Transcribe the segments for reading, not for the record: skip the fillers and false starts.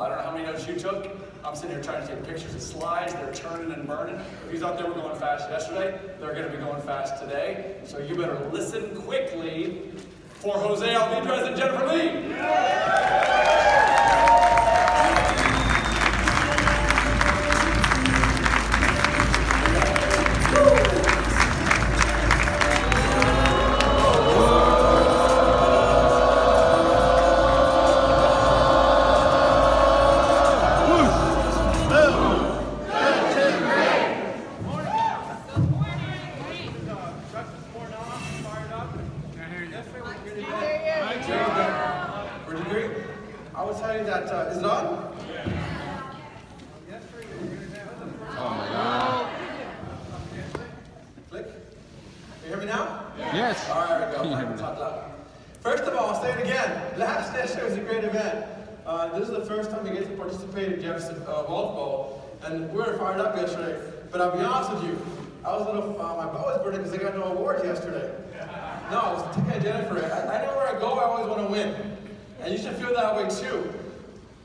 I don't know how many notes you took. I'm sitting here trying to take pictures of slides. They're turning and burning. If you thought they were going fast yesterday, they're going to be going fast today. So you better listen quickly for Jose Alvidrez and Jennifer Lee. I will tell you that, is it on? Oh my God. Click. You hear me now? Yes. All right, there we go. I can talk loud. First of all, I'll say it again. Last year was a great event. This is the first time we get to participate in Jeff's Golf Bowl, and we were fired up yesterday. But I'll be honest with you, I was a little, my butt was burning because I got no awards yesterday. No, I was taking a Jennifer. I know where I go, I always want to win. And you should feel that way too.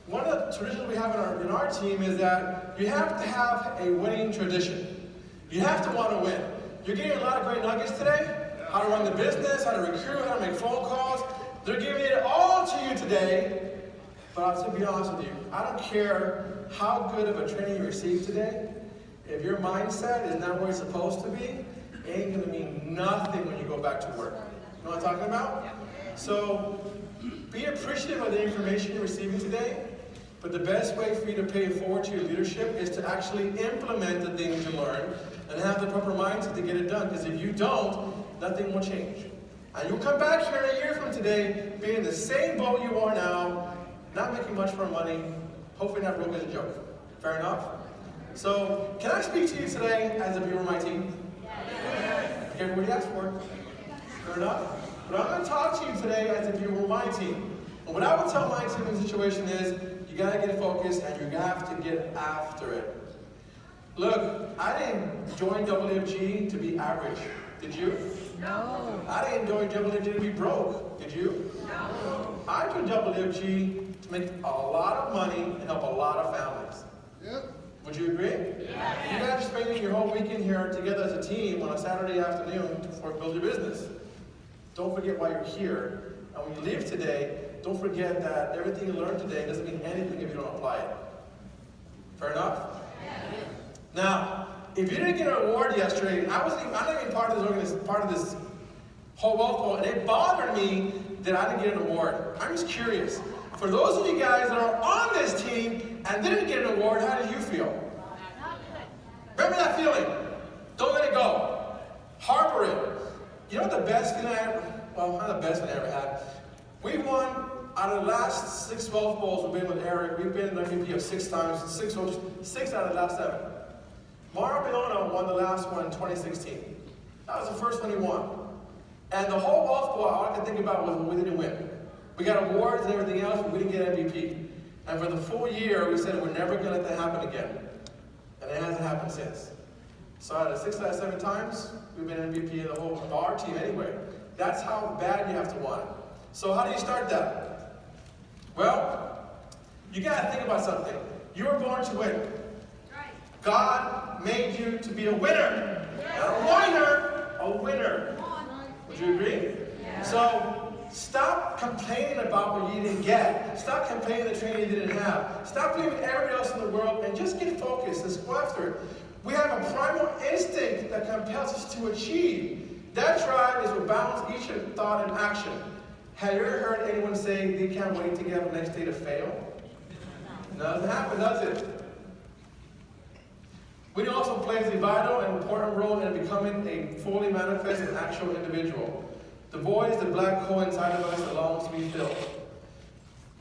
One of the traditions we have in our team is that you have to have a winning tradition. You have to want to win. You're getting a lot of great nuggets today. How to run the business, how to recruit, how to make phone calls. They're giving it all to you today. But I'll be honest with you, I don't care how good of a training you receive today. If your mindset is not where it's supposed to be, it ain't going to mean nothing when you go back to work. You know what I'm talking about? So, be appreciative of the information you're receiving today, but the best way for you to pay it forward to your leadership is to actually implement the things you learn and have the proper mindset to get it done, because if you don't, nothing will change. And you'll come back here in a year from today, being in the same boat you are now, not making much more money, hopefully not broke as a joke. Fair enough? So, can I speak to you today as if you were my team? Yes. Okay, what do you ask for? Fair enough? But I'm going to talk to you today as if you were my team. And what I would tell my team in the situation is, you got to get focused and you have to get after it. Look, I didn't join WFG to be average. Did you? No. I didn't join WFG to be broke. Did you? No. I joined WFG to make a lot of money and help a lot of families. Yep. Would you agree? Yes. You guys are spending your whole weekend here together as a team on a Saturday afternoon to build your business. Don't forget why you're here. And when you leave today, don't forget that everything you learned today doesn't mean anything if you don't apply it. Fair enough? Yes. Now, if you didn't get an award yesterday, I'm not even part of this whole wealth bowl, and it bothered me that I didn't get an award. I'm just curious. For those of you guys that are on this team and didn't get an award, how did you feel? Remember that feeling? Don't let it go. Harbor it. You know what the best thing I ever, well, not the best thing I ever had. We won, out of the last 6 wealth bowls we've been with Eric, we've been an MVP of 6 times, 6 out of the last 7. Mario Milano won the last one in 2016. That was the first one he won. And the whole wealth bowl, all I could think about was when we didn't win. We got awards and everything else, but we didn't get MVP. And for the full year, we said we're never going to let that happen again. And it hasn't happened since. So out of 6 out of 7 times, we've been MVP of the whole of our team anyway. That's how bad you have to want it. So how do you start that? Well, you got to think about something. You were born to win. God made you to be a winner. Not a whiner, a winner. Would you agree? So stop complaining about what you didn't get. Stop complaining the training you didn't have. Stop blaming everybody else in the world and just get focused. Let's go after it. We have a primal instinct that compels us to achieve. That drive is what bounds each thought and action. Have you ever heard anyone say they can't wait to get up the next day to fail? Doesn't happen, does it? Winning also plays a vital and important role in becoming a fully manifest and actual individual. The void, the black hole inside of us that longs to be filled.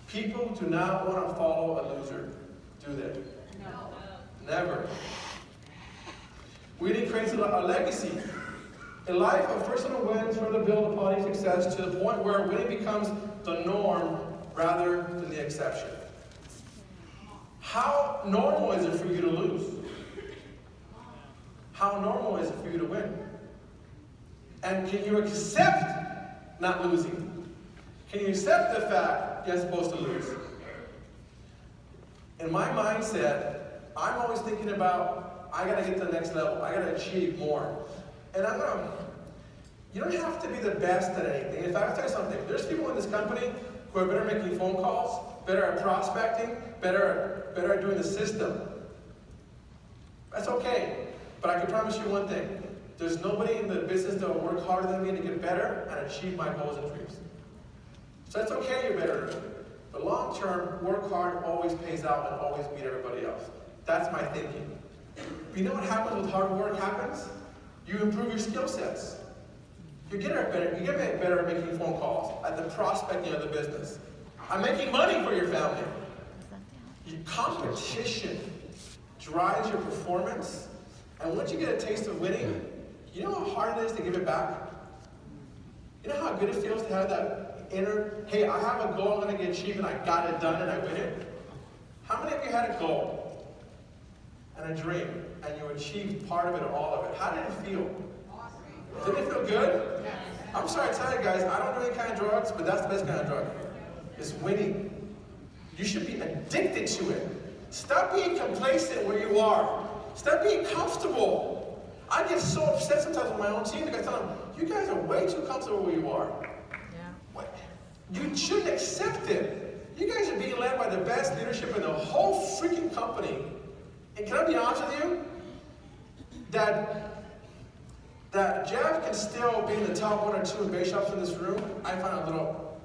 People do not want to follow a loser, do they? No. Never. Winning creates a legacy. A life of personal wins further build upon each success to the point where winning becomes the norm rather than the exception. How normal is it for you to lose? How normal is it for you to win? And can you accept not losing? Can you accept the fact you're supposed to lose? In my mindset, I'm always thinking about, I gotta get to the next level. I gotta achieve more. And you don't have to be the best at anything. In fact, I'll tell you something. There's people in this company who are better at making phone calls, better at prospecting, better at doing the system. That's okay. But I can promise you one thing. There's nobody in the business that will work harder than me to get better and achieve my goals and dreams. So it's okay you're better than me. But long term, work hard always pays out and always beat everybody else. That's my thinking. But you know what happens with hard work happens? You improve your skill sets. You get better at making phone calls, at the prospecting of the business. I'm making money for your family. Your competition drives your performance. And once you get a taste of winning, you know how hard it is to give it back? You know how good it feels to have that inner, hey, I have a goal I'm going to get achieved and I got it done and I win it? How many of you had a goal and a dream and you achieved part of it or all of it? How did it feel? Did it feel good? I'm sorry to tell you guys, I don't do any kind of drugs, but that's the best kind of drug. It's winning. You should be addicted to it. Stop being complacent where you are. Stop being comfortable. I get so upset sometimes with my own team because I tell them, you guys are way too comfortable where you are. What? You shouldn't accept it. You guys are being led by the best leadership in the whole freaking company. And can I be honest with you? That Jeff can still be in the top 1 or 2 in base shops in this room, I find a little,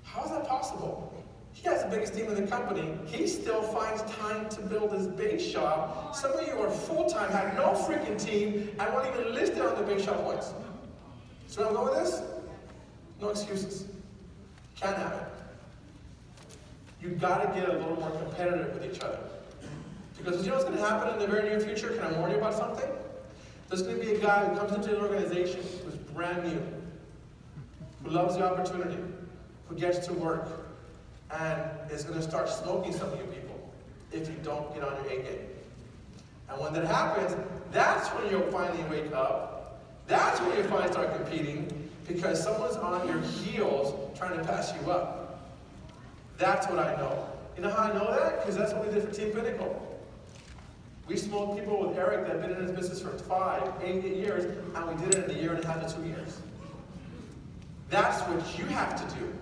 how is that possible? He has the biggest team in the company. He still finds time to build his base shop. Some of you are full-time, have no freaking team, and won't even list it on the base shop points. So where I'm going with this? No excuses. Can't have it. You've got to get a little more competitive with each other. Because you know what's going to happen in the very near future? Can I warn you about something? There's going to be a guy who comes into an organization who's brand new, who loves the opportunity, who gets to work, and is going to start smoking some of you people if you don't get on your A game. And when that happens, that's when you'll finally wake up. That's when you'll finally start competing, because someone's on your heels trying to pass you up. That's what I know. You know how I know that? Because that's what we did for Team Pinnacle. We smoked people with Eric that have been in his business for 5, 8 years, and we did it in a year and a half to 2 years. That's what you have to do.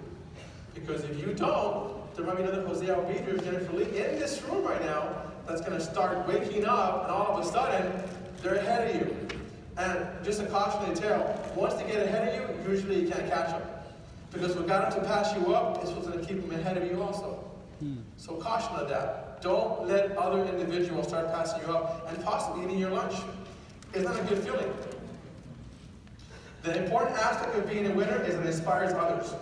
Because if you don't, there might be another Jose Alvidrez, Jennifer Lee in this room right now that's going to start waking up, and all of a sudden, they're ahead of you. And just a cautionary tale, once they get ahead of you, usually you can't catch them. Because what got them to pass you up is what's going to keep them ahead of you also. So caution of that. Don't let other individuals start passing you up and possibly eating your lunch. It's not a good feeling. The important aspect of being a winner is that it inspires others.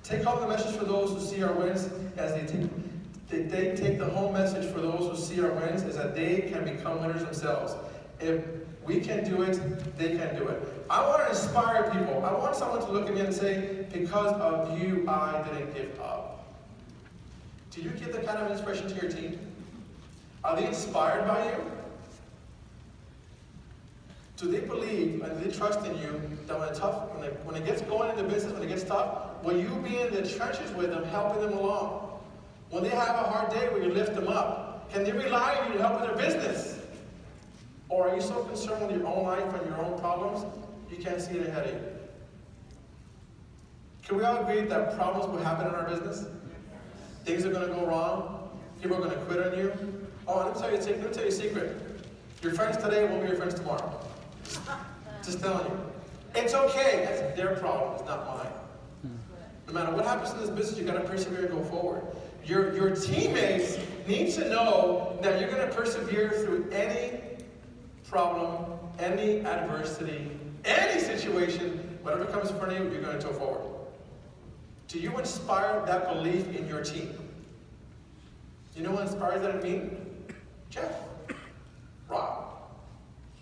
Take home the message for those who see our wins as they take the home message for those who see our wins is that they can become winners themselves. If we can do it, they can do it. I want to inspire people. I want someone to look at me and say, because of you, I didn't give up. Do you give that kind of inspiration to your team? Are they inspired by you? Do they believe and do they trust in you that when it gets going in the business, when it gets tough, will you be in the trenches with them, helping them along? When they have a hard day, will you lift them up? Can they rely on you to help with their business? Or are you so concerned with your own life and your own problems, you can't see it ahead of you? Can we all agree that problems will happen in our business? Things are going to go wrong. People are going to quit on you. Oh, let me tell you a secret. Your friends today won't be your friends tomorrow. Just telling you. It's okay. That's their problem. It's not mine. No matter what happens in this business, you've got to persevere and go forward. Your teammates need to know that you're going to persevere through any problem, any adversity, any situation, whatever comes in front of you, you're going to go forward. Do you inspire that belief in your team? You know what inspires that in me? Jeff, Rob,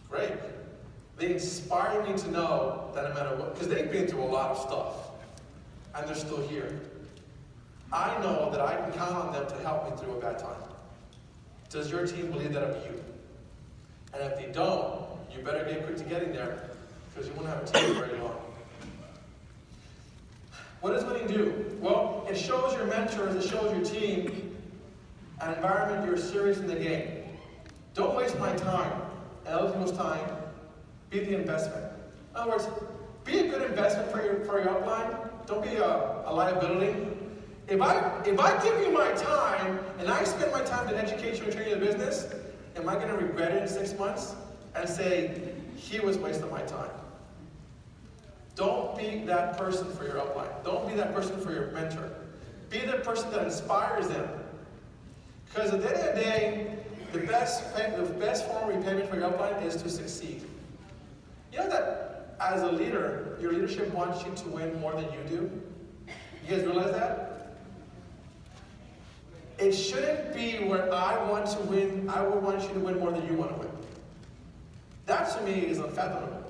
Greg. They inspire me to know that no matter what, because they've been through a lot of stuff, and they're still here. I know that I can count on them to help me through a bad time. Does your team believe that of you? And if they don't, you better get quick to getting there, because you won't have a team very long. What does winning do? Well, it shows your mentors, it shows your team an environment you're serious in the game. Don't waste my time and other people's time. Be the investment. In other words, be a good investment for your upline. Don't be a liability. If I give you my time and I spend my time to educate you and train you in the business, am I going to regret it in 6 months and say, he was wasting my time? Don't be that person for your upline. Don't be that person for your mentor. Be the person that inspires them. Because at the end of the day, the best form of repayment for your upline is to succeed. You know that as a leader, your leadership wants you to win more than you do? You guys realize that? It shouldn't be where I want to win, I would want you to win more than you want to win. That to me is unfathomable.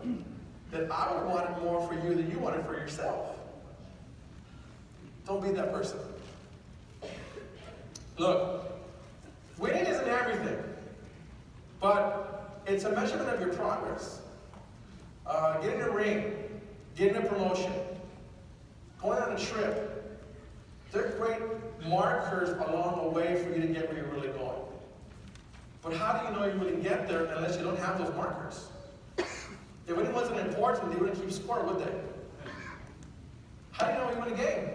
That I would want it more for you than you want it for yourself. Don't be that person. Look, winning isn't everything, but it's a measurement of your progress. Getting a ring, getting a promotion, going on a trip. They're great markers along the way for you to get where you're really going. But how do you know you really get there unless you don't have those markers? If winning wasn't important, they wouldn't keep score, would they? How do you know you win a game?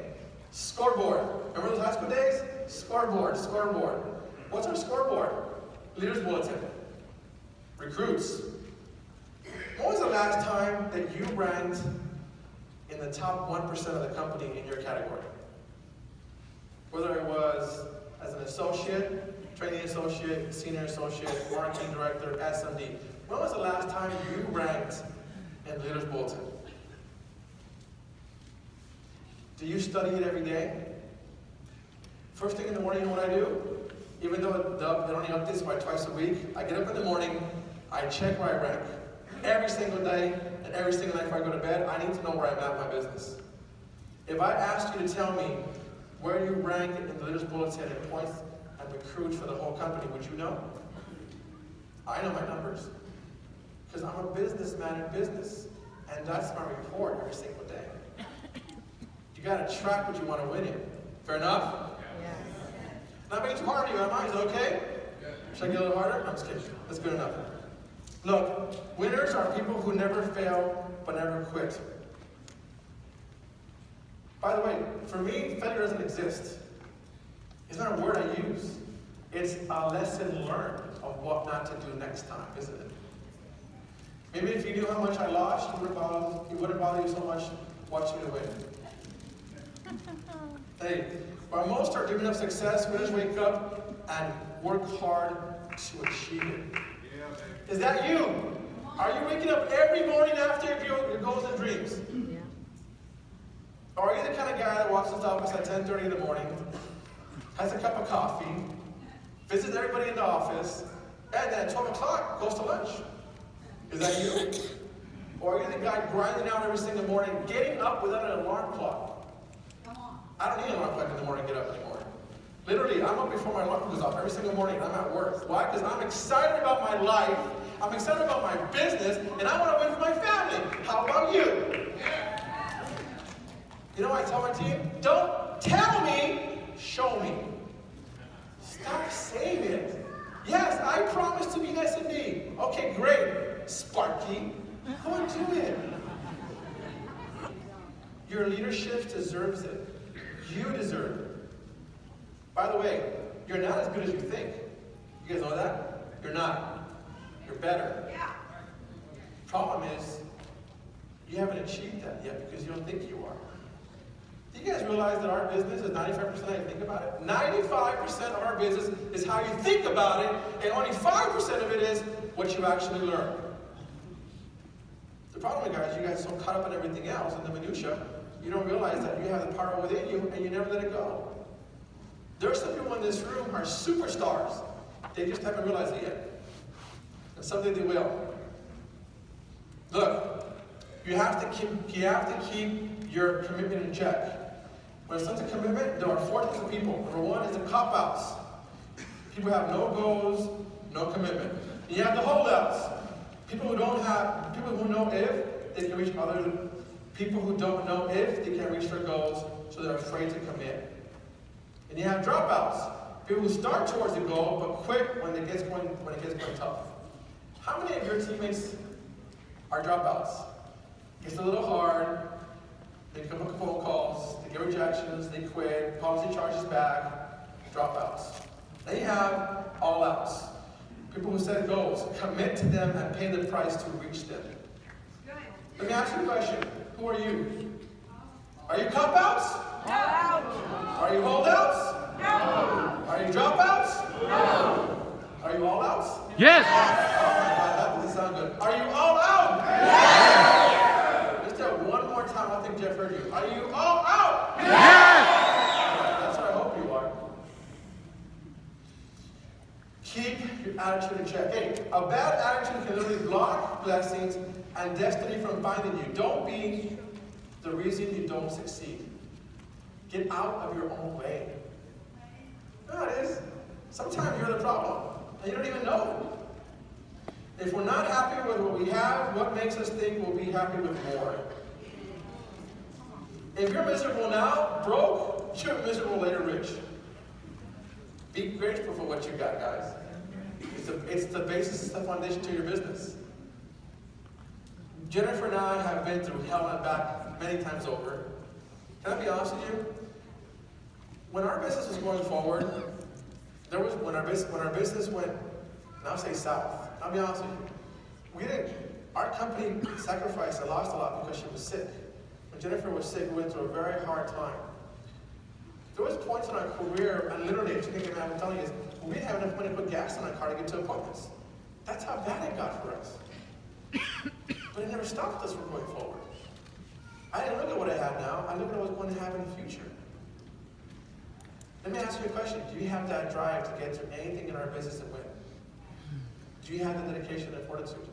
Scoreboard. Remember those high school days? Scoreboard, scoreboard. What's our scoreboard? Leaders bulletin. Recruits. When was the last time that you ranked in the top 1% of the company in your category? Whether it was as an associate, training associate, senior associate, marketing director, SMD. When was the last time you ranked in the Leaders Bulletin? Do you study it every day? First thing in the morning, you know what I do? Even though they only updates by twice a week, I get up in the morning, I check where I rank. Every single day, and every single night before I go to bed, I need to know where I'm at in my business. If I asked you to tell me where you rank in the Leaders Bulletin in points and recruits for the whole company, would you know? I know my numbers. Because I'm a businessman in business. And that's my report every single day. You got to track what you want to win in. Fair enough? Yes. Not being too hard on you, am I? Is it okay? Should I get a little harder? I'm just kidding. That's good enough. Look, winners are people who never fail but never quit. By the way, for me, failure doesn't exist. It's not a word I use. It's a lesson learned of what not to do next time, isn't it? Maybe if you knew how much I lost, it wouldn't bother you so much watching me win. Hey, while most are dreaming of success, winners wake up and work hard to achieve it. Is that you? Are you waking up every morning after your goals and dreams? Yeah. Or are you the kind of guy that walks into the office at 10:30 in the morning, has a cup of coffee, visits everybody in the office, and then at 12 o'clock goes to lunch? Is that you? Or are you the guy grinding out every single morning, getting up without an alarm clock? Come on. I don't need an alarm clock in the morning to get up anymore. Literally, I'm up before my alarm goes off every single morning and I'm at work. Why? Because I'm excited about my life, I'm excited about my business, and I want to win for my family. How about you? You know what I tell my team? Don't tell me, show me. Stop saying it. Yes, I promise to be an SMD. Okay, great. Sparky, go and do it. Your leadership deserves it. You deserve it. By the way, you're not as good as you think. You guys know that? You're not. You're better. Problem is, you haven't achieved that yet because you don't think you are. Do you guys realize that our business is 95% how you think about it? 95% of our business is how you think about it, and only 5% of it is what you actually learn. The problem, guys, you guys are so caught up in everything else, in the minutia, you don't realize that you have the power within you, and you never let it go. There are some people in this room who are superstars. They just haven't realized it yet. And someday they will. Look, you have to keep your commitment in check. When it comes to commitment, there are 4 types of people. Number 1 is the cop-outs. People who have no goals, no commitment. And you have the holdouts. People who know if they can reach others. People who don't know if they can reach their goals, so they're afraid to commit. And you have dropouts. People who start towards the goal but quit when it gets going tough. How many of your teammates are dropouts? It's a little hard. They come up with phone calls. They get rejections. They quit. Policy charges back. Dropouts. Then you have all outs. People who set goals, commit to them, and pay the price to reach them. Let me ask you a question. Who are you? Are you cop-outs? No. Are you holdouts? No. Are you dropouts? No. Are you all outs? Yes. Oh my God, that doesn't sound good. Are you all out? Yes. Let's do it one more time. I think Jeff heard you. Are you all out? Yes. That's what I hope you are. Keep your attitude in check. Hey, a bad attitude can literally block blessings and destiny from finding you. Don't be the reason you don't succeed. Get out of your own way. No, it is. Sometimes you're the problem, and you don't even know. If we're not happy with what we have, what makes us think we'll be happy with more? If you're miserable now, broke, you're miserable later rich. Be grateful for what you got, guys. It's the basis, it's the foundation to your business. Jennifer and I have been through hell and back many times over. Can I be honest with you? When our business was going forward, when our business went, and I'll say south. I'll be honest with you. Our company sacrificed and lost a lot because she was sick. When Jennifer was sick, we went through a very hard time. There was points in our career, and literally, I'm telling you, we didn't have enough money to put gas in our car to get to appointments. That's how bad it got for us. But it never stopped us from going forward. I didn't look at what I had now. I looked at what was going to happen in the future. Let me ask you a question. Do you have that drive to get through anything in our business and win? Do you have the dedication and fortitude?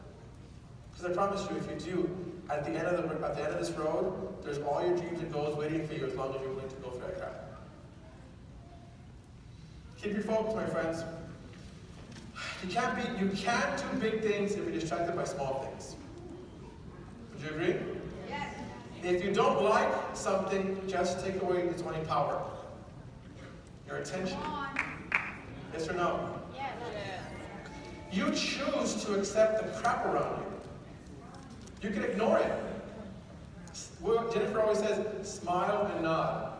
Because I promise you, if you do, at the end of this road, there's all your dreams and goals waiting for you as long as you're willing to go for that crap. Keep your focus, my friends. You can't do big things if you're distracted by small things. Would you agree? Yes. If you don't like something, just take away its only power. Your attention. Yes or no? Yes. You choose to accept the crap around you. You can ignore it. Jennifer always says, smile and nod.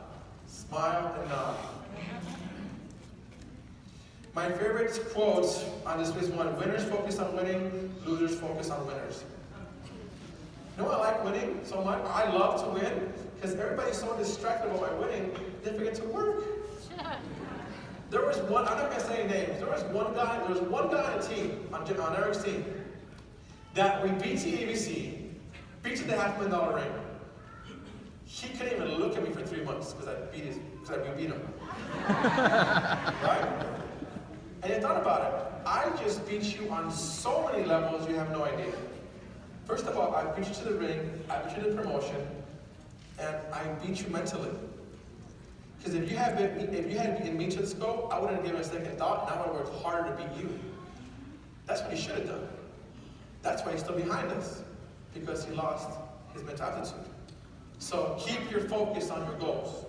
Smile and nod. My favorite quotes on this is one: winners focus on winning, losers focus on winners. You know why I like winning so much? I love to win because everybody's so distracted about my winning, they forget to work. There was one, I'm not going to say names, there was one guy on a team, on Eric's team, that we beat the ABC, beat to the $500,000 ring. He couldn't even look at me for 3 months because we beat him. Right? And you thought about it. I just beat you on so many levels you have no idea. First of all, I beat you to the ring, I beat you to the promotion, and I beat you mentally. Because if you had beaten me to the scope, I wouldn't have given a second thought, and I would have worked harder to beat you. That's what he should have done. That's why he's still behind us, because he lost his mental aptitude. So keep your focus on your goals.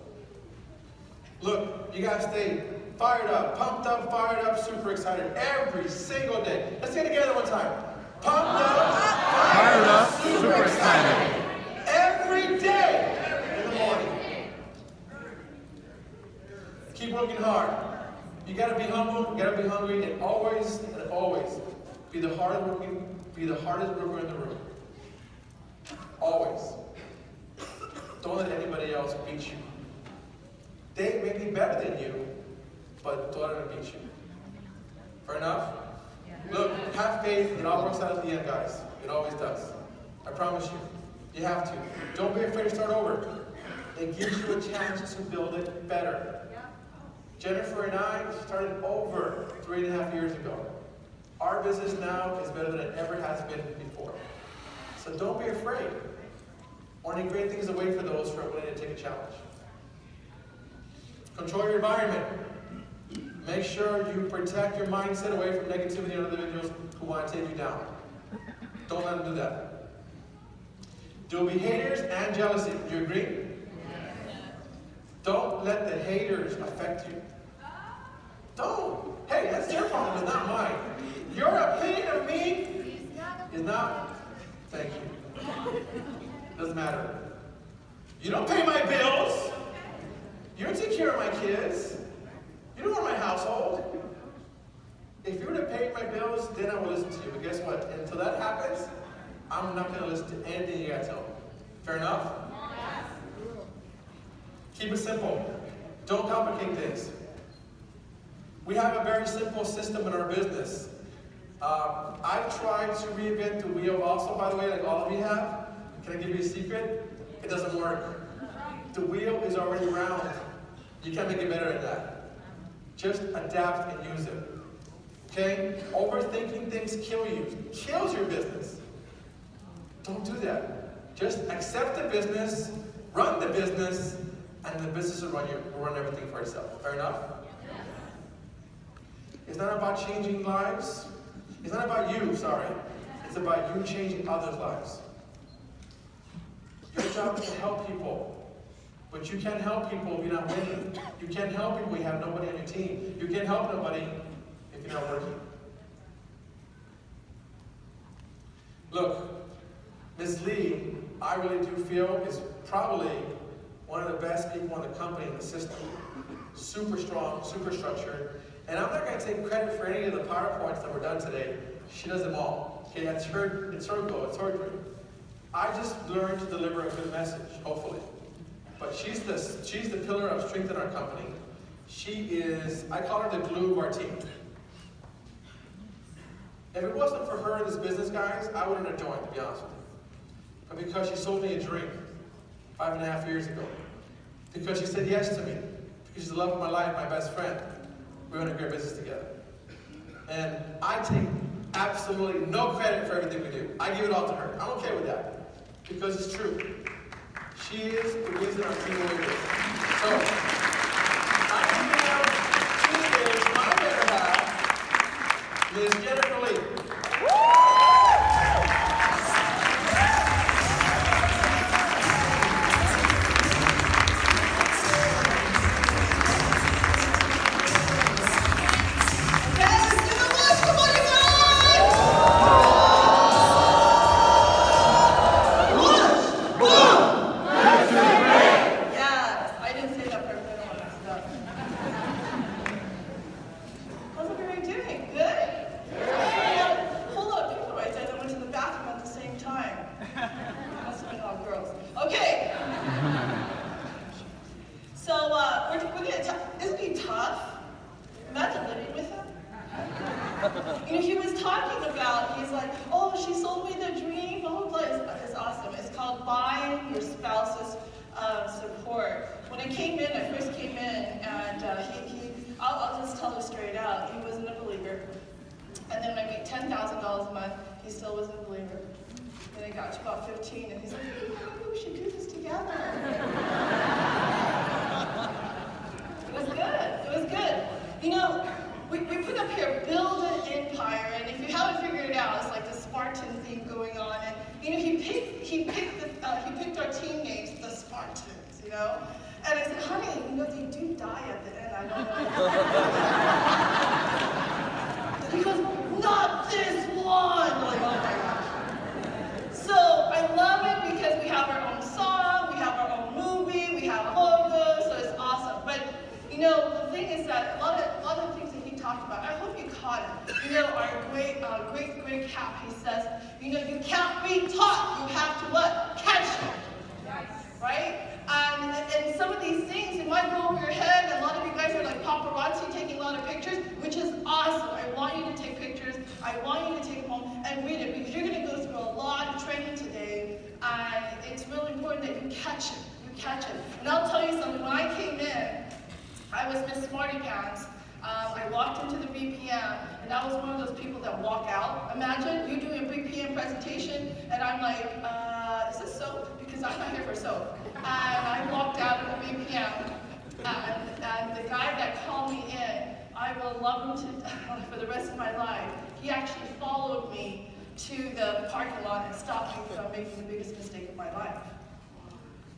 Look, you gotta stay fired up, pumped up, fired up, super excited every single day. Let's say it together one time. Pumped up, fired up, super excited. Every day in the morning. Keep working hard. You gotta be humble, you gotta be hungry, and always be the hardest worker in the room. Always. Don't let anybody else beat you. They may be better than you, but don't let them beat you. Fair enough? Look, have faith. It all works out at the end, guys. It always does. I promise you. You have to. Don't be afraid to start over. It gives you a chance to build it better. Jennifer and I started over 3.5 years ago. Our business now is better than it ever has been before. So don't be afraid. Only great things await for those who are willing to take a challenge. Control your environment. Make sure you protect your mindset away from negativity and other individuals who want to take you down. Don't let them do that. There will be haters and jealousy. Do you agree? Don't let the haters affect you. Don't. Hey, that's your problem, it's not mine. Your opinion of me is not, thank you. Doesn't matter. You don't pay my bills. You don't take care of my kids. You don't run my household. If you were to pay my bills, then I will listen to you. But guess what? Until that happens, I'm not going to listen to anything you got to tell me. Fair enough? Yes. Keep it simple. Don't complicate things. We have a very simple system in our business. I've tried to reinvent the wheel also, by the way, like all of you have. Can I give you a secret? It doesn't work. The wheel is already round. You can't make it better than that. Just adapt and use it. Okay? Overthinking things kill you. Kills your business. Don't do that. Just accept the business, run the business, and the business will run everything for itself. Fair enough? It's not about changing lives. It's not about you, sorry. It's about you changing others' lives. Your job is to help people. But you can't help people if you're not winning. You can't help people if you have nobody on your team. You can't help nobody if you're not working. Look, Ms. Lee, I really do feel is probably one of the best people in the company, in the system. Super strong, super structured. And I'm not going to take credit for any of the PowerPoints that were done today. She does them all. Okay, it's her goal, it's her dream. I just learned to deliver a good message, hopefully. But she's the pillar of strength in our company. She is, I call her the glue of our team. If it wasn't for her in this business, guys, I wouldn't have joined, to be honest with you. But because she sold me a dream 5.5 years ago. Because she said yes to me. Because she's the love of my life, my best friend. We're in a great business together. And I take absolutely no credit for everything we do. I give it all to her. I'm okay with that. Because it's true. She is the reason our team is. So, she is my better half, Ms. Jennifer Lee.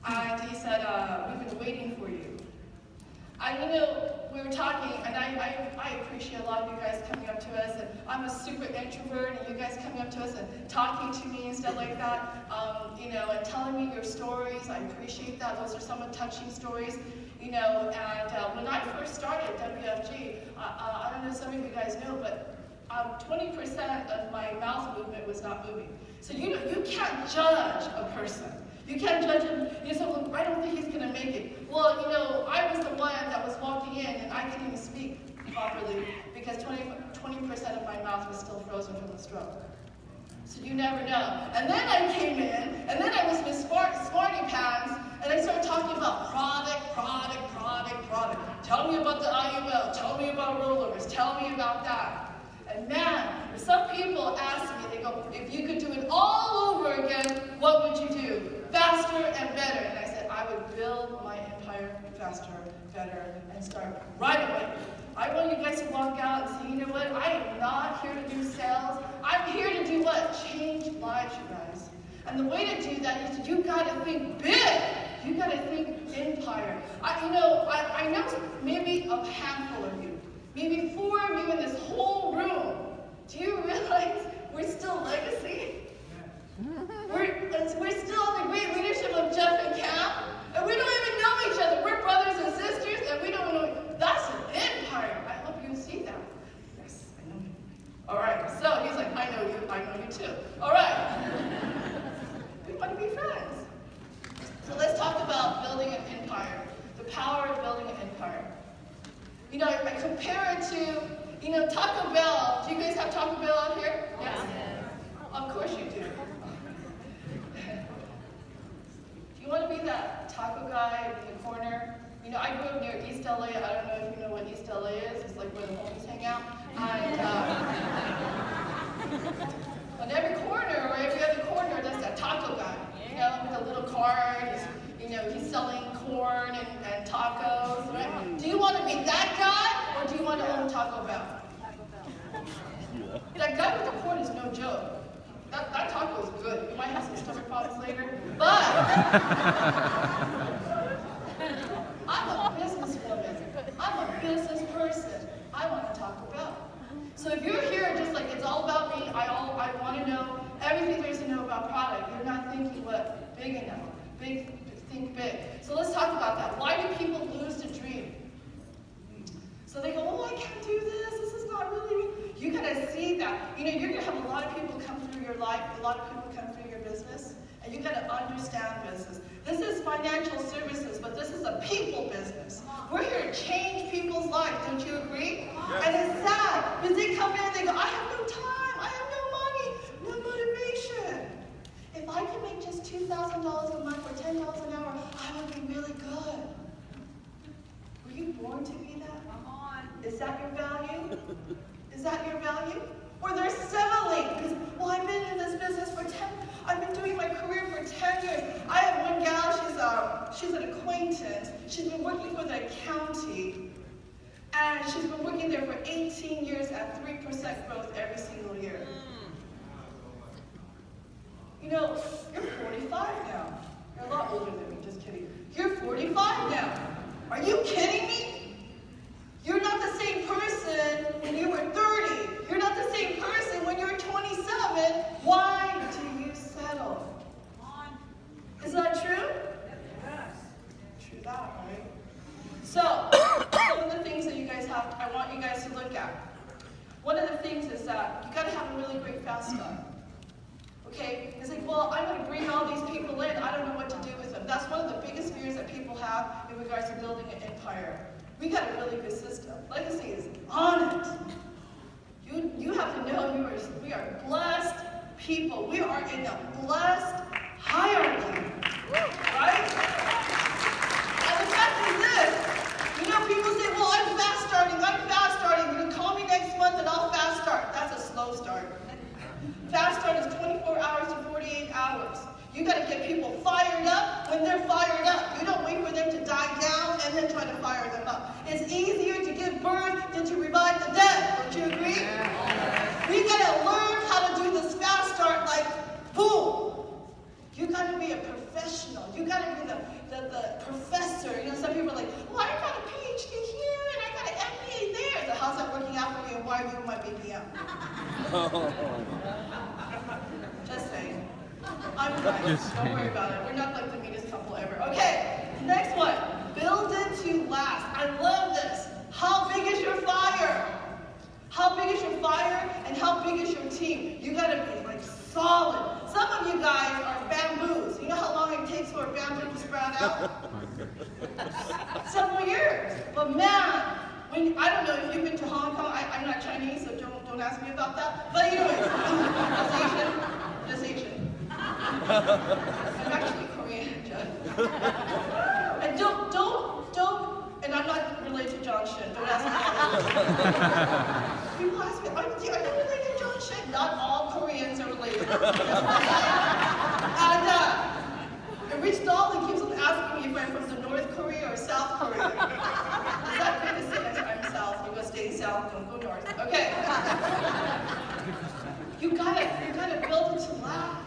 And he said, we've been waiting for you. And you know, we were talking, and I appreciate a lot of you guys coming up to us, and I'm a super introvert, and you guys coming up to us and talking to me and stuff like that, and telling me your stories. I appreciate that. Those are some of the touching stories, and when I first started WFG, I don't know if some of you guys know, but 20% of my mouth movement was not moving. So you can't judge a person. You can't judge him. You say, well, I don't think he's going to make it. Well, I was the one that was walking in, and I couldn't even speak properly because 20% of my mouth was still frozen from the stroke. So you never know. And then I came in, and then I was Miss Smarty Pants, and I started talking about product. Tell me about the IUL. Tell me about rollovers. Tell me about that. And man, some people ask me, they go, if you could do it all over again, what would you do? Faster and better. And I said, I would build my empire faster, better, and start right away. I want you guys to walk out and say, you know what? I am not here to do sales. I'm here to do what? Change lives, you guys. And the way to do that is you got to think big. You got to think empire. I know maybe a handful of you, maybe 4 of you in this whole room. Do you realize we're still legacy? We're still on the great leadership of Jeff and Cam, and we don't even know each other. We're brothers and sisters, and we don't know. That's an empire. I hope you see that. Yes, I know you. All right, so he's like, I know you too. All right. We want to be friends. So let's talk about building an empire, the power of building an empire. I compare it to, Taco Bell. Do you guys have Taco Bell out here? Yes? Of course you do. Do you want to be that taco guy in the corner? I grew up near East LA. I don't know if you know what East LA is. It's like where the homies hang out. And on every corner or every other corner, there's that taco guy. With a little cart. He's selling corn and tacos. Right? Do you want to be that guy, or do you want to own Taco Bell? That guy with the corn is no joke. That taco is good. You might have some stomach problems later, but I'm a businesswoman. I'm a business person. I want to Taco Bell. So if you're here just like it's all about me, I want to know everything there is to know about product. You're not thinking what big enough. Think big. So let's talk about that. Why do people lose the dream? So they go, oh, I can't do this. This is not really. You gotta see that. You're gonna have a lot of people come through your life, a lot of people come through your business, and you gotta understand business. This is financial services, but this is a people business. We're here to change people's lives. Don't you agree? Yes. And it's sad because they come in and they go, I have no time, I have no money, no motivation. If I could make just $2,000 a month or $10 an hour, I would be really good. Were you born to be that? Come on. Is that your value? Is that your value? Or they're settling because, well, I've been in this business for I've been doing my career for 10 years. I have one gal, she's an acquaintance. She's been working for the county, and she's been working there for 18 years at 3% growth every single year. You're 45 now. You're a lot older than me, just kidding. You're 45 now. Are you kidding me? You're not the same person when you were 30. You're not the same person when you were 27. Why do you settle? Is that true? Yes. True that, right? So, some of the things that you guys have, I want you guys to look at. One of the things is that you got to have a really great fast start. Okay? It's like, well, I'm going to bring all these people in. I don't know what to do with them. That's one of the biggest fears that people have in regards to building an empire. We got a really good system. Legacy is on it. You have to know we are blessed people. We are in a blessed hierarchy. Right? And the fact is this. People say, well, I'm fast starting. You can call me next month and I'll fast start. That's a slow start. Fast start is 24 hours to 48 hours. You got to get people fired up when they're fired up. You don't wait for them to die down and then try to fire them up. It's easier to give birth than to revive the dead. Don't you agree? We got to learn how to do this fast start like boom. You got to be a professional. You got to be the professor. Some people are like, well, I got a PhD here and I got p.m. Just saying. I'm nice. Don't worry about it. We're not like the meanest couple ever. Okay, next one. Build it to last. I love this. How big is your fire? How big is your fire and how big is your team? You gotta be like solid. Some of you guys are bamboos. You know how long it takes for a bamboo to sprout out? Several years. But man, when I don't know if you've been to Hong Kong. I'm not Chinese, so don't ask me about that. But anyways, just Asian. I'm actually Korean, Jeff. And don't, and I'm not related to John Shin. Don't ask me. People ask me, are you related to John Shin? Not all Koreans are related. And Rich Dalton keeps on asking me if I'm from the North Korea or South Korea. Is that good to say next time I'm South? You go stay South, don't go North. Okay. You gotta build it to last.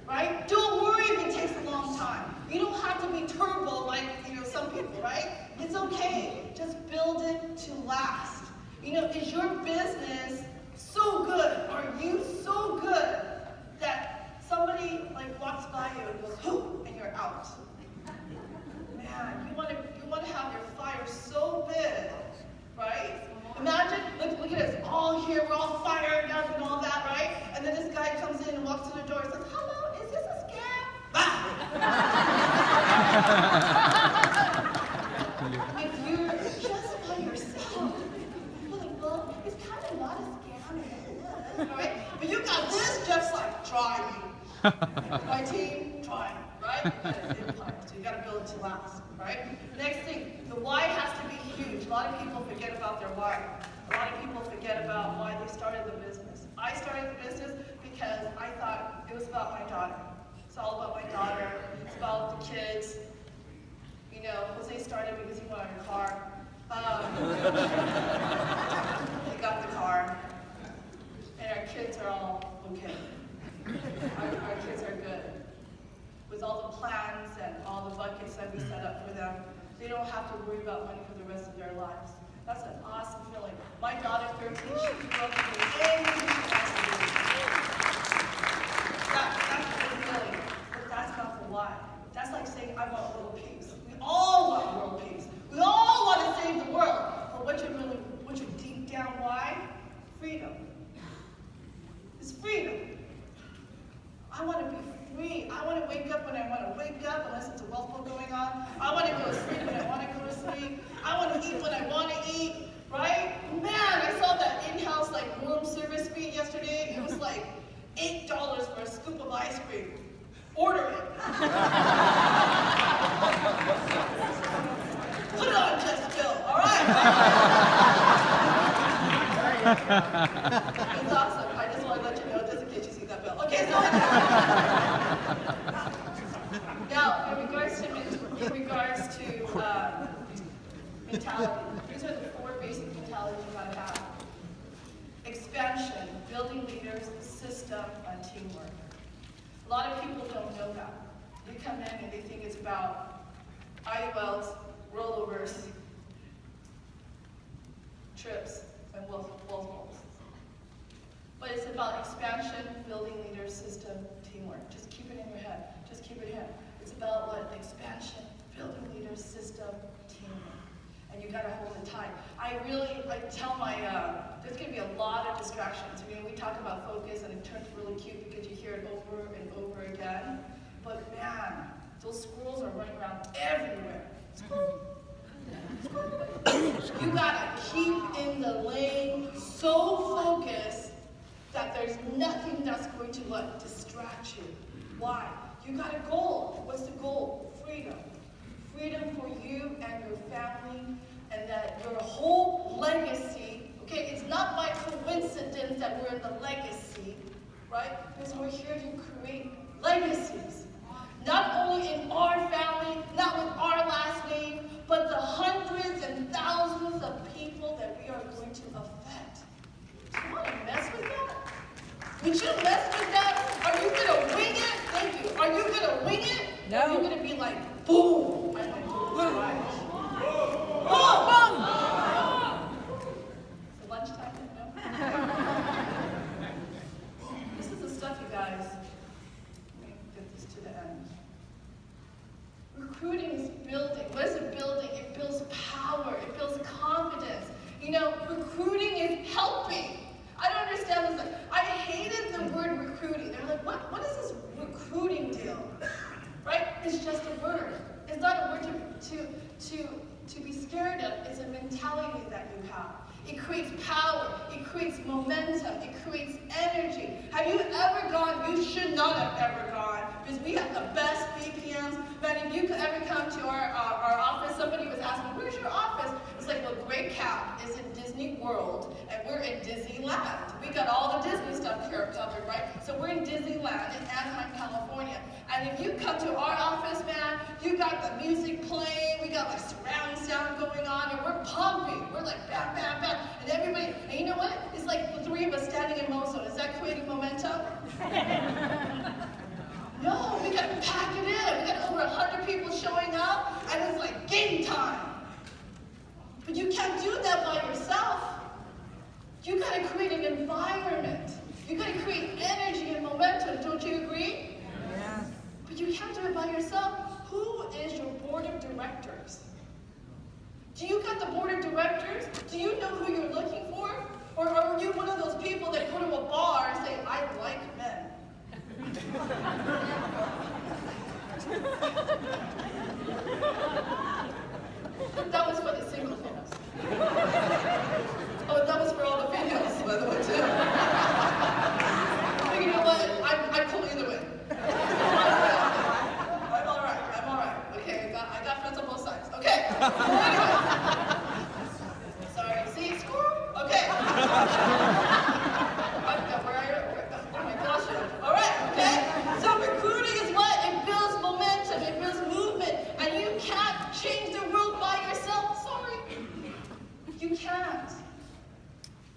Right? Don't worry if it takes a long time. You don't have to be turbo like some people, right? It's okay. Just build it to last. Is your business so good? Are you so good that somebody walks by you and goes, "Whoo," and you're out? Man, you want to have your fire so big, right? Imagine, look at us, all here, we're all fired up and all that, right? And then this guy comes in and walks to the door and says, "Hello, is this a scam?" If you're just by yourself, you're like, well, it's kind of not a scam, all right? But you got this, Jeff's like, try me. My team, try me, right? So you got to build it to last, right? Next thing, the why has to be huge. A lot of people forget about their why. A lot of people forget about why they started the business. I started the business because I thought it was about my daughter. It's all about my daughter. It's about the kids. Jose started because he wanted a car. He got the car. And our kids are all okay. Our kids are good. With all the plans and all the buckets that we set up for them, they don't have to worry about money for the rest of their lives. That's an awesome feeling. My daughter, 13, she can go and do anything she wants to do. That's a good feeling. But that's not the why. That's like saying, I want world peace. We all want world peace. We all want to save the world. But what's your deep down why? Freedom. It's freedom. I want to be free. I want to wake up when I want to wake up unless it's a wealth boat going on. I want to go to sleep when I want to go to sleep. I want to eat when I want to eat, right? Man, I saw that in-house room service fee yesterday. It was like $8 for a scoop of ice cream. Order it. Put it on Jeff's bill, all right? It's awesome. I just want to let you know just in case you see that bill. Okay, so now in regards to mentality, these are the 4 basic mentalities you gotta have. Expansion, building leaders, system, and teamwork. A lot of people don't know that. They come in and they think it's about IULs, rollovers, trips, and wealth goals. But it's about expansion, building leaders, system, teamwork. Just keep it in your head. Just keep it in. It's about what? Expansion, building leaders, system, teamwork. And you gotta hold it tight. I really tell my, there's gonna be a lot of distractions. We talk about focus and it turns really cute because you hear it over and over again. But man, those squirrels are running around everywhere. Squirrel. You gotta keep in the lane, so focused that there's nothing that's going to distract you. Why? You got a goal. What's the goal? Freedom. Freedom for you and your family, and that your whole legacy, okay, it's not by coincidence that we're in the legacy, right? Because we're here to create legacies. Not only in our family, not with our last name, but the hundreds and thousands of people that we are going to affect. Do you want to mess with that? Would you mess with that? Are you going to wing it? Thank you. Are you going to wing it? No. Or are you going to be like, boom? I'm going to do this right. Boom! Boom! Is it lunchtime? No? to be scared of is a mentality that you have. It creates power, it creates momentum, it creates energy. Have you ever gone? You should not have ever gone, because we have the best BPMs. But if you could ever come to our office, somebody was asking, where's your office? It's like, well, Great Cap is in Disney World, and we're in Disneyland. We got all the Disney stuff here covered, right? So we're in Disneyland in Anaheim, California. And if you come to our office, man, you got the music playing, we got like surround sound going on, and we're pumping. We're like bam, bam, bam. And everybody, and you know what? It's like the three of us standing in Mozo. Is that creating momentum? No, we got to pack it in. We got over 100 people showing up, and it's like game time. But you can't do that by yourself. You got to create an environment. You got to create energy and momentum. Don't you agree? Yes. But you can't do it by yourself. Who is your board of directors? Do you got the board of directors? Do you know who you're looking for? Or are you one of those people that go to a bar and say, I like men? That was for the single females. Oh, that was for all the females, by the way, too. But you know what? I'm cool either way. I'm all right. Okay, I got friends on both sides. Okay. Well, anyway. Sorry. See, score? Okay. Oh my gosh. All right. Okay. So recruiting is what? It builds momentum. It builds movement. And you can't change the world by yourself. Sorry. You can't.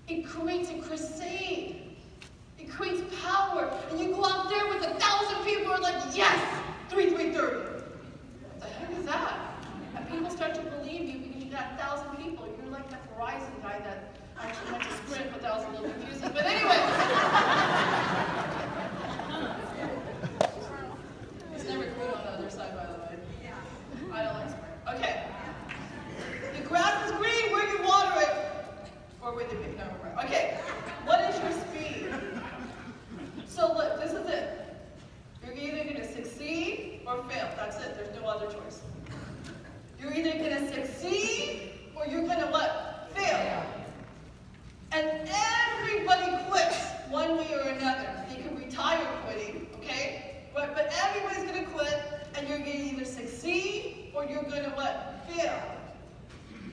It creates a crusade. It creates power. And you go out there with 1,000 people who are like, yes, 3,330. What the heck is that? And people start to believe you because you got 1,000 people. You're like that Verizon guy that actually went to Sprint, but that was a little confusing. But anyway. It's never green on the other side, by the way. I don't like Sprint. Okay. The grass is green where you water it. Or where they pick it up. Okay. What is your speed? So look, this is it. You're either going to succeed or fail. That's it. There's no other choice. You're either going to succeed or you're going to what? Fail. And everybody quits one way or another. You can retire quitting, okay? But everybody's going to quit, and you're going to either succeed or you're going to what? Fail.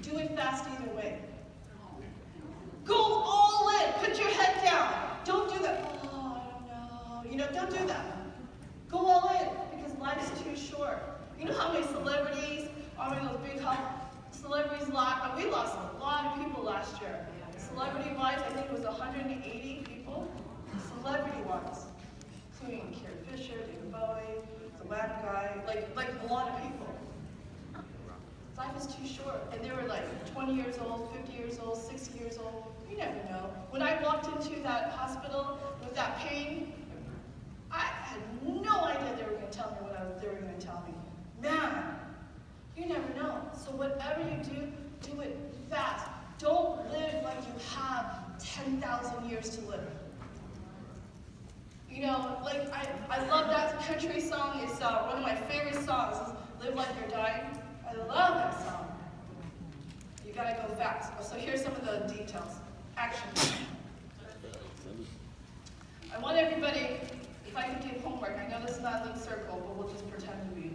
Do it fast either way. Go all in. Put your head down. Don't do that. Oh, I don't know. You know, don't do that. Go all in, because life's too short. You know how many celebrities are in those big celebrities lost? We lost a lot of people last year. Celebrity-wise, I think it was 180 people. Celebrity-wise, including Carrie Fisher, David Bowie, the Latin guy, like a lot of people. Life is too short. And they were like 20 years old, 50 years old, 60 years old. You never know. When I walked into that hospital with that pain, I had no idea they were going to tell me what they were going to tell me. Man, you never know. So whatever you do, do it fast. Don't live like you have 10,000 years to live. You know, like I love that country song. It's one of my favorite songs. It's Live Like You're Dying. I love that song. You gotta go fast. So here's some of the details. Action. I want everybody, if I could give homework, I know this is not a little circle, but we'll just pretend to be.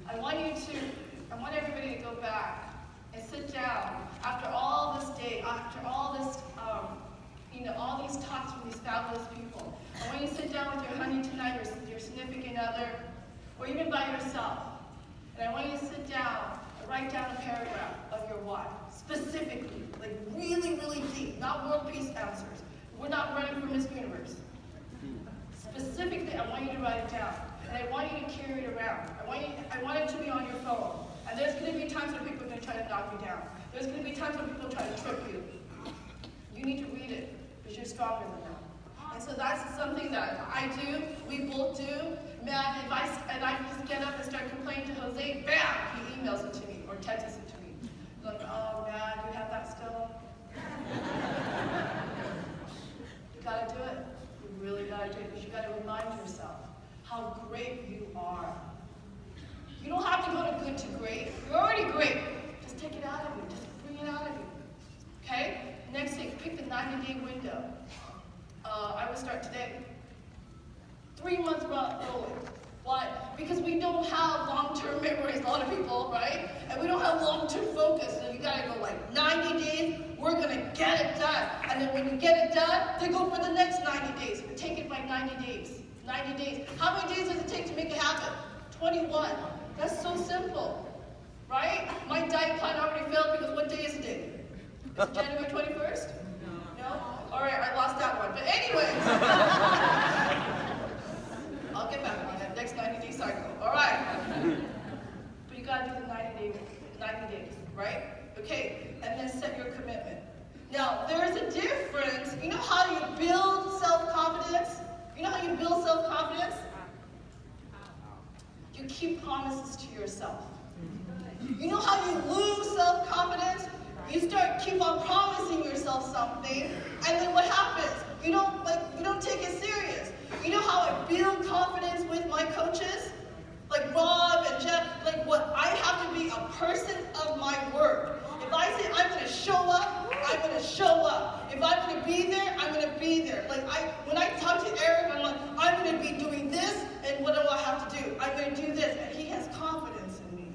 I want everybody to go back and sit down after all this day, after all this, all these talks from these fabulous people. I want you to sit down with your honey tonight, your significant other, or even by yourself. And I want you to sit down and write down a paragraph of your why, specifically, like really, really deep, not world peace answers. We're not running for Miss Universe. Specifically, I want you to write it down, and I want you to carry it around. I want it to be on your phone. And there's going to be times when people are going to try to knock you down. There's going to be times when people try to trip you. You need to read it, because you're stronger than that. And so that's something that I do, we both do. Man, if I just get up and start complaining to Jose, bam, he emails it to me or texts it to me. Like, oh man, you have that still? You gotta do it. You really gotta do it, because you gotta remind yourself how great you are. You don't have to go to good to great. You're already great. Just take it out of you. Just bring it out of you. Okay? Next thing, pick the 90-day window. I would start today. 3 months rolling. Why? Because we don't have long-term memories, a lot of people, right? And we don't have long-term focus. So you gotta go like 90 days, we're gonna get it done. And then when you get it done, then go for the next 90 days. But take it by 90 days. 90 days. How many days does it take to make it happen? 21. That's so simple, right? My diet plan already failed because what day is today? Is it January 21st? No? All right, I lost that one. But anyways, I'll get back on that next 90-day cycle. All right. But you got to do the 90 days, right? Okay, and then set your commitment. Now, there's a difference. You know how you build self-confidence? You know how you build self-confidence? You keep promises to yourself. You know how you lose self-confidence? You keep on promising yourself something, and then what happens? You don't take it serious. You know how I build confidence with my coaches? Like Rob and Jeff, like what I have to be a person of my word. If I say I'm gonna show up, I'm gonna show up. If I'm gonna be there, I'm gonna be there. Like when I talk to Eric, I'm like, I'm gonna be doing this, and what do I have to do? I'm gonna do this, and he has confidence in me.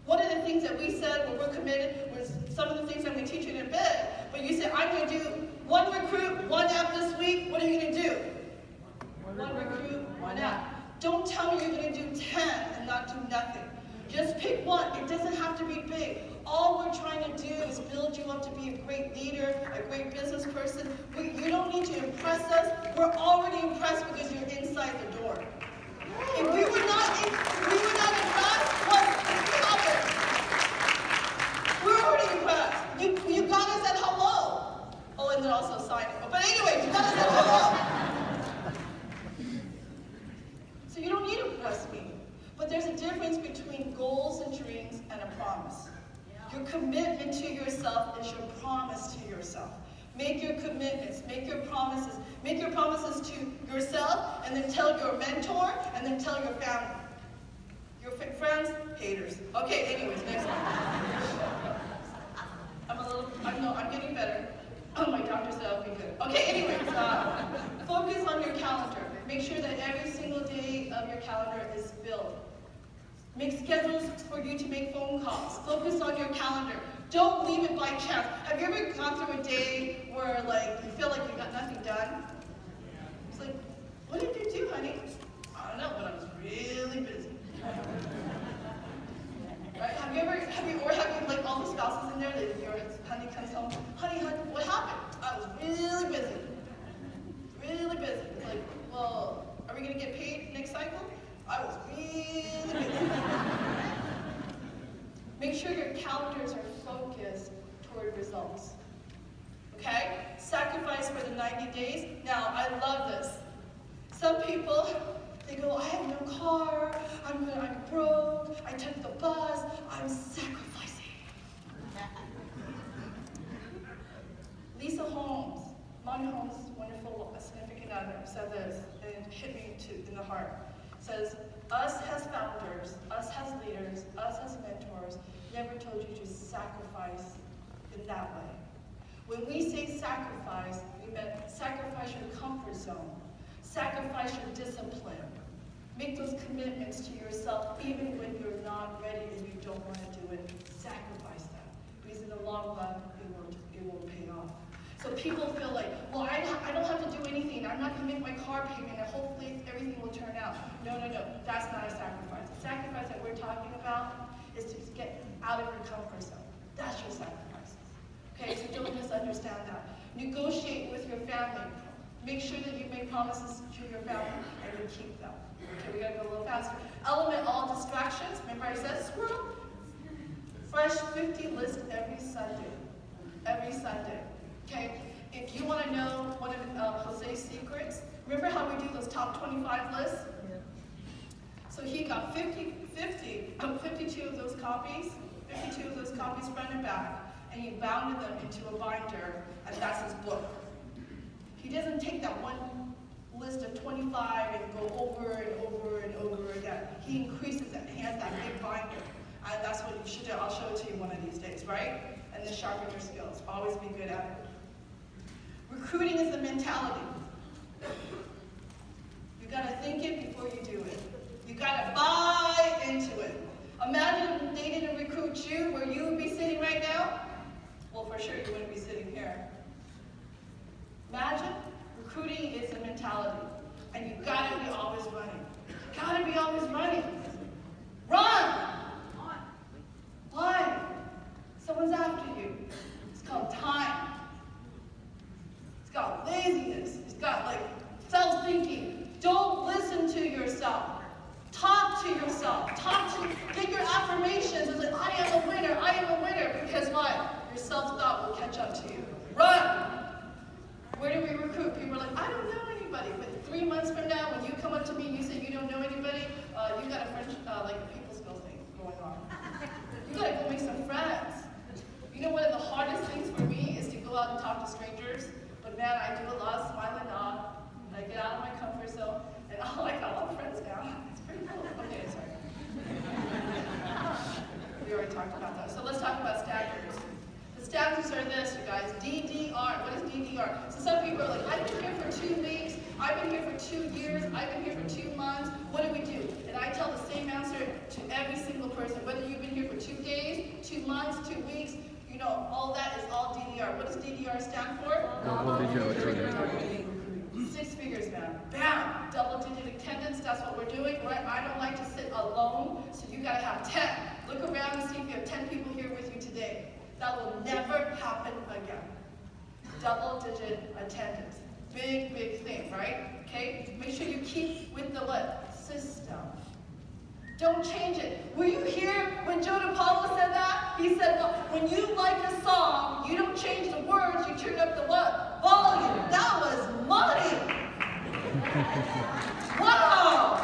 One of the things that we said when we're committed was some of the things I'm gonna teach you in a bit, but you said, I'm gonna do 1 recruit, 1 app this week. What are you gonna do? 1 recruit, 1 app. Don't tell me you're gonna do 10 and not do nothing. Just pick one. It doesn't have to be big. All we're trying to do is build you up to be a great leader, a great business person. You don't need to impress us. We're already impressed because you're inside the door. If we were not impressed, what happened? We're already impressed. You got us at hello. Oh, and then also sign it. But anyway, you got us at hello. So you don't need to impress me. But there's a difference between goals and dreams and a promise. Your commitment to yourself is your promise to yourself. Make your commitments, make your promises to yourself, and then tell your mentor, and then tell your family. Your friends, haters. Okay, anyways, next one. I'm getting better. Oh, my doctor said I'll be good. Okay, anyways, focus on your calendar. Make sure that every single day of your calendar is filled. Make schedules for you to make phone calls. Focus on your calendar. Don't leave it by chance. Have you ever gone through a day where you feel like you got nothing done? It's like, what did you do, honey? I don't know, but I was really busy. Right? Have you all the spouses in there that your honey comes home, honey, what happened? I was really busy. Really busy. It's like, well, are we gonna get paid next cycle? I was really busy. Make sure your calendars are focused toward results. Okay? Sacrifice for the 90 days. Now, I love this. Some people, they go, I have no car, I'm broke, I took the bus, I'm sacrificing. Lisa Holmes, Mommy Holmes' wonderful significant other, said this, and it hit me in the heart. Says, us as founders, us as leaders, us as mentors, never told you to sacrifice in that way. When we say sacrifice, we meant sacrifice your comfort zone, sacrifice your discipline. Make those commitments to yourself even when you're not ready and you don't want to do it. Sacrifice that, because in the long run, it won't pay off. So people feel like, well, I don't have to do anything. I'm not going to make my car payment, and hopefully everything will turn out. No. That's not a sacrifice. The sacrifice that we're talking about is to get out of your comfort zone. That's your sacrifice. Okay, so don't misunderstand that. Negotiate with your family. Make sure that you make promises to your family and you keep them. Okay, we got to go a little faster. Element all distractions. Remember I said squirrel? Fresh 50 list every Sunday. Every Sunday. Okay, if you want to know one of Jose's secrets, remember how we do those top 25 lists? Yeah. So he got 52 of those copies, front and back, and he bounded them into a binder, and that's his book. He doesn't take that list of 25 and go over and over and over again. He increases it. He has that big binder. And that's what you should do. I'll show it to you one of these days, right? And then sharpen your skills. Always be good at it. Recruiting is a mentality. You gotta think it before you do it. You gotta buy into it. Imagine if they didn't recruit you, where you would be sitting right now. Well, for sure you wouldn't be sitting here. Imagine recruiting is a mentality, and you gotta be always running. You gotta be always running. Run! Why? Someone's after you. It's called time. It's got laziness. It's got like self-thinking. Don't listen to yourself. Talk to yourself. Get your affirmations. It's like, I am a winner. I am a winner. Because what? Your self-thought will catch up to you. Run! Where do we recruit? People are like, I don't know anybody. But 3 months from now, when you come up to me and you say you don't know anybody, you got a French, like a people skills thing going on. You gotta go make some friends. You know, one of the hardest things for me is to go out and talk to strangers. But man, I do a lot of smile and nod. I get out of my comfort zone, and I got a lot of friends now. It's pretty cool. Okay, sorry. We already talked about that. So let's talk about staggers. The staggers are this, you guys. DDR. What is DDR? So some people are like, I've been here for 2 weeks. I've been here for 2 years. I've been here for 2 months. What do we do? And I tell the same answer to every single person. Whether you've been here for 2 days, 2 months, 2 weeks, you know, all that is all DDR. What does DDR stand for? Double-digit. 6 figures, man. Bam! Double-digit attendance. That's what we're doing. Right? I don't like to sit alone, so you gotta have 10. Look around and see if you have 10 people here with you today. That will never happen again. Double-digit attendance. Big, big thing, right? Okay? Make sure you keep with the what? System. Don't change it. Were you here when Joe DePaulo said that? He said, well, when you like a song, you don't change the words, you turn up the what? Volume. That was money. Wow.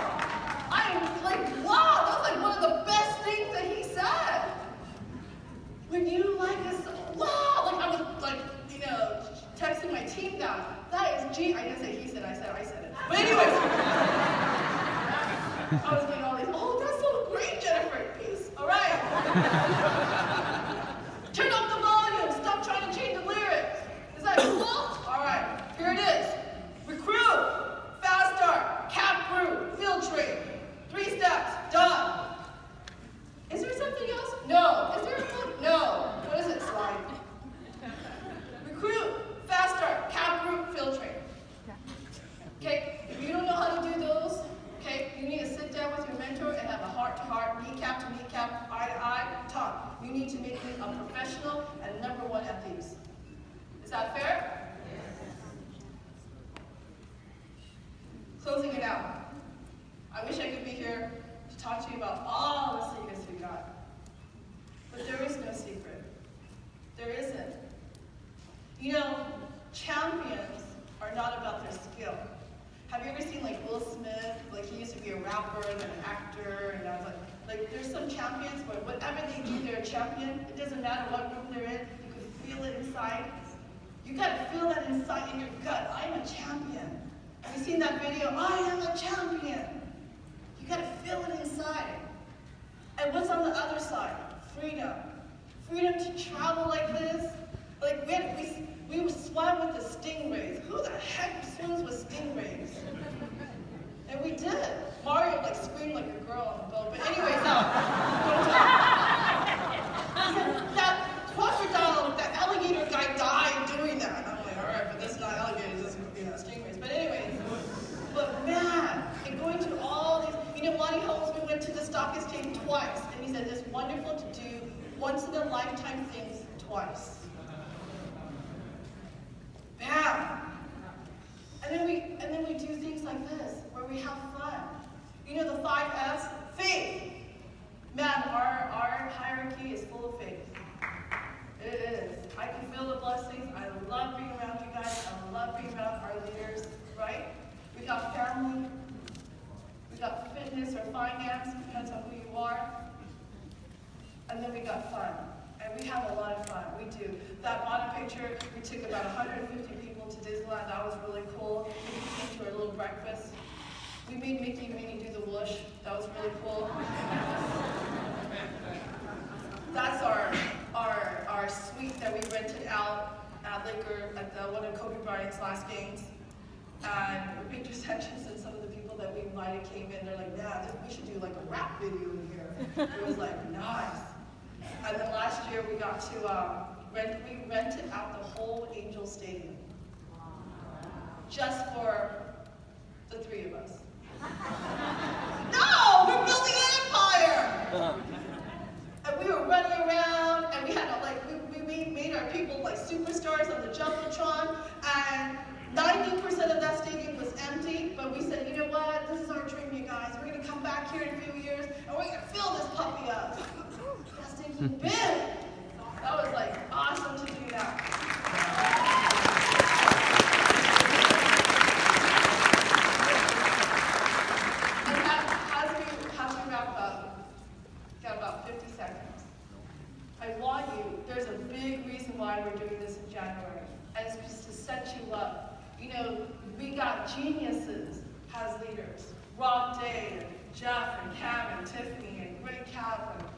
I am like, wow, that was like one of the best things that he said. When you like a song, wow. Like I was like, you know, texting my team down. That is G. I didn't say he said, I said it. But anyways, I was getting all these, oh, that's so great, Jennifer. Peace. All right. Turn up the volume. Stop trying to change the lyrics. Is that cool? All right. Here it is. Recruit. Fast start. Cap group. Filtrate. 3 steps. Done. Is there something else? No. Is there a book? No. What is it, slide? Recruit. Fast start. Cap group. Filtrate. Okay? If you don't know how to do those, okay, you need to sit down with your mentor and have a heart-to-heart, kneecap to kneecap, eye-to-eye talk. You need to make me a professional and #1 at these. Is that fair? Yes. Closing it out. I wish I could be here to talk to you about all the secrets we got. But there is no secret. There isn't. You know, champions are not about their skill. Have you ever seen like Will Smith? Like he used to be a rapper and then an actor, and I was like there's some champions where whatever they do, they're a champion. It doesn't matter what room they're in, you can feel it inside. You gotta feel that inside in your gut. I'm a champion. Have you seen that video? I am a champion. You gotta feel it inside. And what's on the other side? Freedom. Freedom to travel like this. Like we swam with the stingrays. Who the heck swims with stingrays? And we did. Mario like screamed like a girl on the boat. But anyways, that crocodile, that alligator guy died doing that. And I'm like, all right, but that's not alligators, that's stingrays. But anyways, but man, and going to all these, you know, Monty Holmes, we went to the stock exchange twice, and he said it's wonderful to do once in a lifetime things twice. Bam! And then we do things like this, where we have fun. You know the 5 F's? Faith. Man, our hierarchy is full of faith. It is. I can feel the blessings. I love being around you guys. I love being around our leaders, right? We got family. We got fitness or finance, depends on who you are. And then we got fun. And we have a lot of fun. We do. That bottom picture, we took about 150 people to Disneyland. That was really cool. We came to our little breakfast. We made Mickey and Minnie do the whoosh. That was really cool. That's our suite that we rented out at one of Kobe Bryant's last games. And the picture sections and some of the people that we invited came in. They're like, yeah, we should do like a rap video in here. It was like, nice. And then last year we got to we rented out the whole Angel Stadium. Just for the three of us. No, we're building an empire! And we were running around, and we had we made our people like superstars on the Jumbotron, and 90% of that stadium was empty, but we said, you know what, this is our dream, you guys. We're gonna come back here in a few years, and we're gonna fill this puppy up. That's thinking big. That was like awesome to do that. As we wrap up, got about 50 seconds. There's a big reason why we're doing this in January, and it's just to set you up. You know, we got geniuses as leaders. Rob Day, and Jeff, and Cam, and Tiffany, and Greg Cap, and,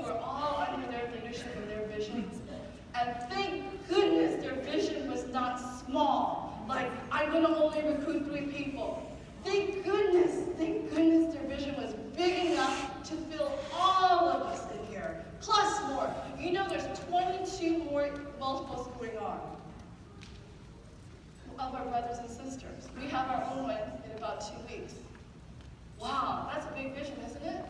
we're all under their leadership and their visions. And thank goodness their vision was not small, like, I'm going to only recruit 3 people. Thank goodness their vision was big enough to fill all of us in here, plus more. You know there's 22 more multiples going on of our brothers and sisters. We have our own one in about 2 weeks. Wow, that's a big vision, isn't it?